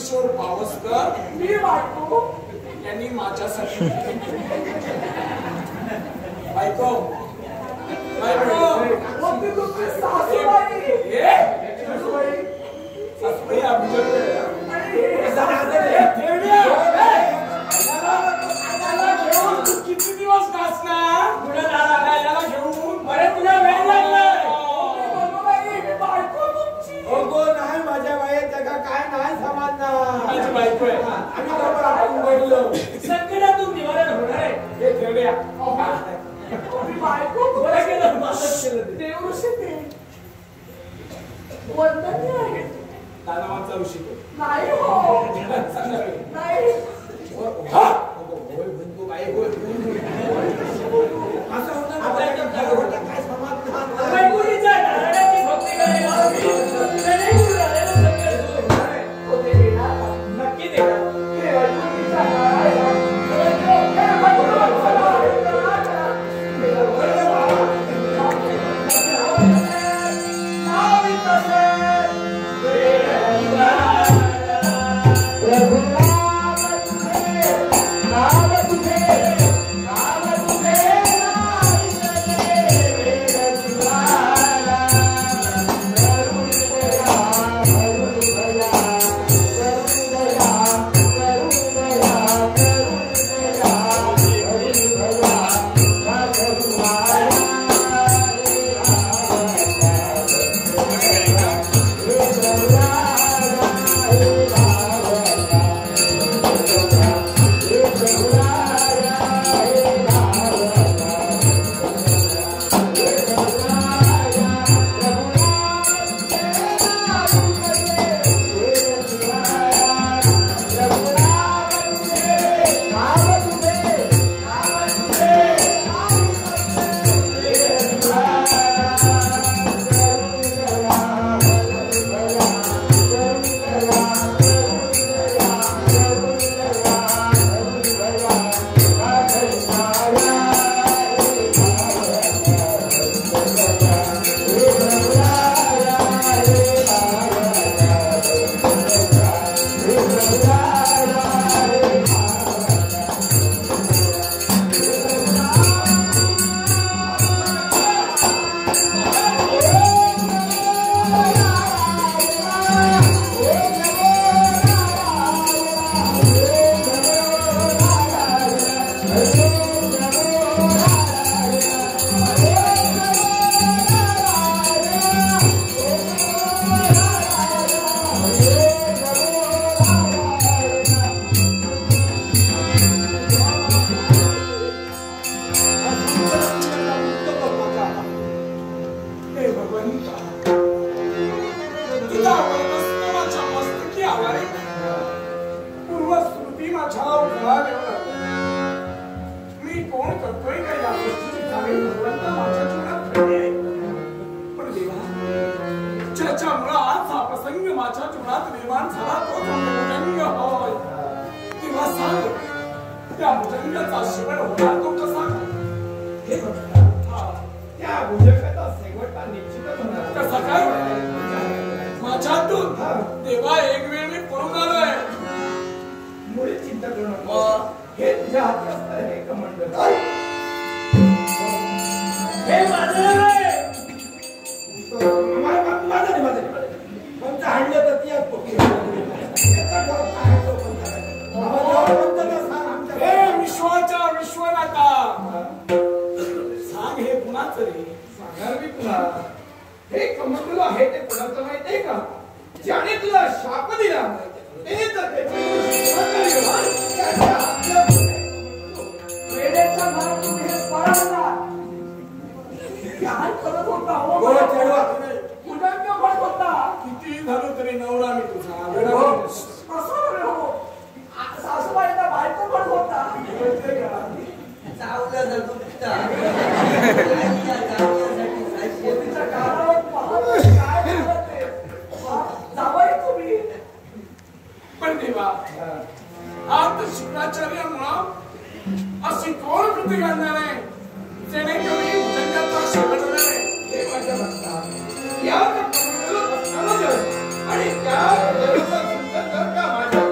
किशोर पावसकर मी बायको यांनी माझ्यासाठी बायको सासूबाई किती दिवस नाचणार पुढे याला घेऊन बरे तुला वेळ लागलाय नाही माझ्या बाई जगा काय नाही समजणार माझी बायको आहे आम्ही आपण बोललो संकटातून निवारण होणार आहे हे खेळूया बायको बरं केलं मदत केलं देवऋषी ते वंदनीय आहे दानवांचा ऋषी नाही हो नाही असं होतं आपल्या काय समजणार बायकोलीच्या नारायणाची भक्ती करायला नक्की देवा एक वेळ मी पळून आलोय मुळे चिंता करू नका हे तुझ्या हाती असणार हे कमंडल हे माझं कोणतं हाडलं तर ती विश्वाचा विश्वनाथा सांग हे कुणाचं रे सांगणार मी तुला हे कमंडल आहे ते कुणाचं माहित आहे का ज्याने तुला शाप दिला ते तर वेडेचा भाग तुम्ही हे पळवला काय करत होता हो उदंग भरत होता किती झालं तरी नवरा मी तुझा कसं हो सासूबाईला बायको भरत होता पण देवा आता शुक्राचार्यामुळं अशी कोण कृती घडणार आहे जेणेकरून जगाचा शेवट होणार आहे देवाच्या भक्ता या आणि त्या देवाचा सुंदर का माझ्या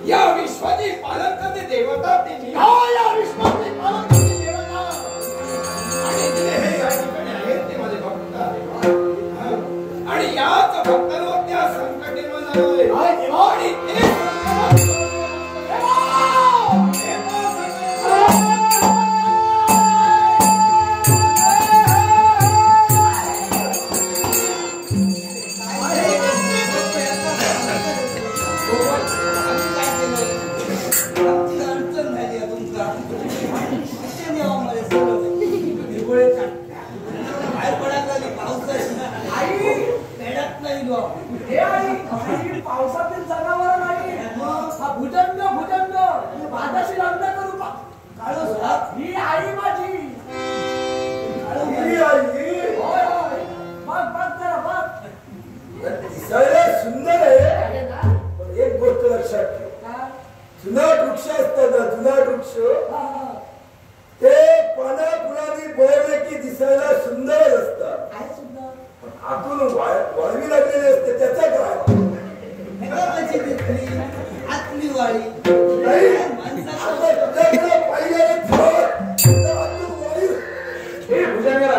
या विश्वाची पालन करते देवता ते मी. या विश्वाची पालन करते देवता. आणि जे हे या ठिकाणी आहेत ते माझे भक्त आहेत. आणि याच भक्तांवर त्या संकट निर्माण झालंय. आणि ते पावसातील जनावर नाही हा भुजंग माझ्याशी लग्न करू का काळू ही आई माझी होय बघ जरा बघ दिसायला सुंदर आहे. पण एक गोष्ट लक्षात ठेव. जुनाट वृक्ष असतात ना, जुनाट वृक्ष ते पाना फुलांनी बहरले की दिसायला सुंदरच असतात. पण आतून वाळवी लागलेली असते त्याचा काय आतली वाळी नाही. आता तुझ्याकडे पाहिजे आतून वाळवी हे भुजंगाला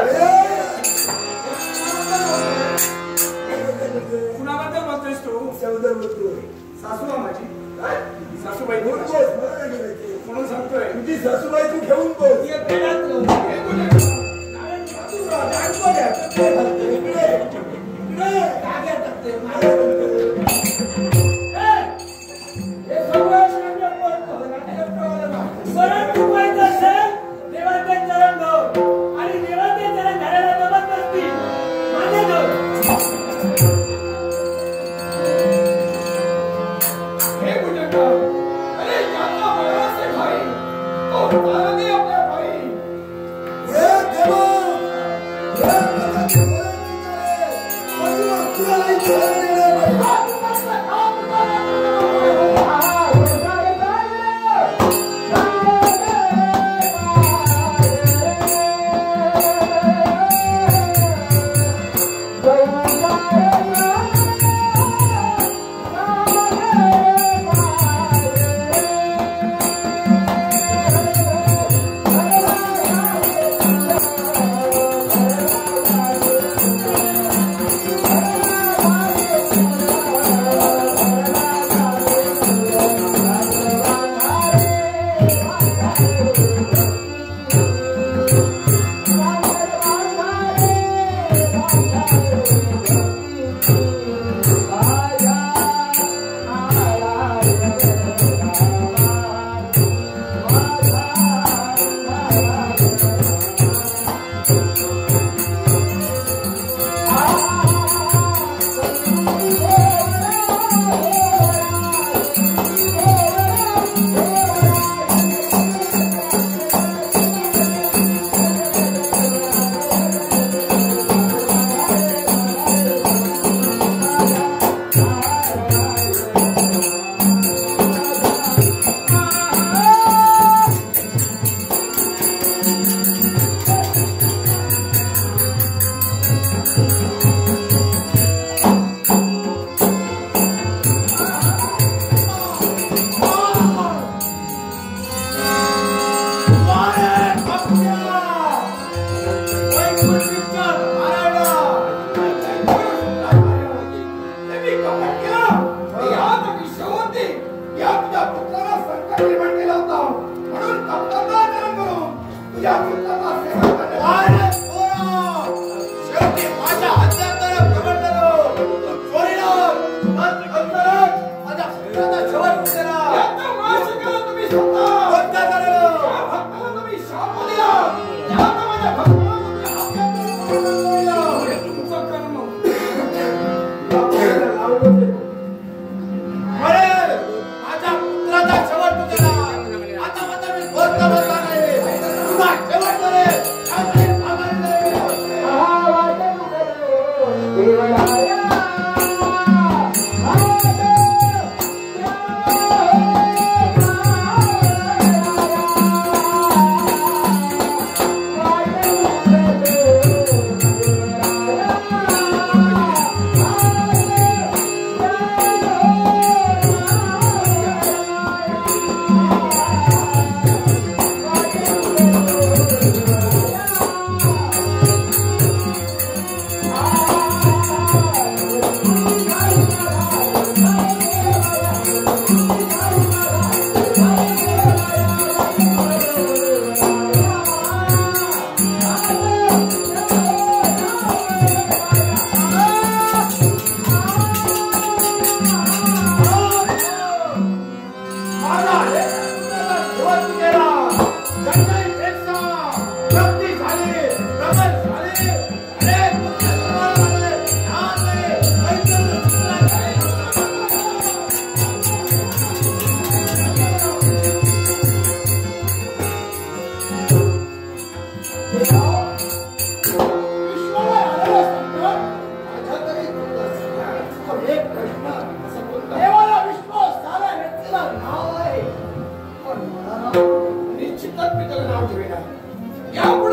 कुणाबद्दल बोलतोयस तू? त्याबद्दल बोलतो. सासू माझी काय सासूबाई बोल बोस, मला नाही माहिती. म्हणून सांगतोय. तुझी सासूबाई तू घेऊन बोल.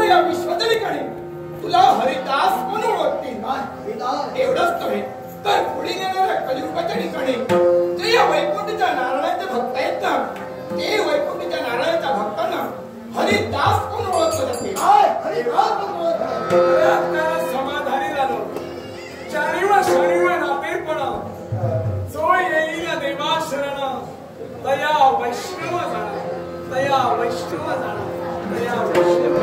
या विश्वदरीकडे तुला हरिदास म्हणून ओळखतील. एवढंच नव्हे तर पुढे येणाऱ्या कलियुगाच्या ठिकाणी जे या वैकुंठच्या नारायणाचे भक्त आहेत ना, ते वैकुंठच्या नारायणाच्या भक्तांना हरिदास म्हणून ओळखलं जाते. समाधानी झालो. शनिवार नातेपणा जो येईल देवा शरण तया वैष्णव जाणा, तया वैष्णव जाणा, तया वैष्णव.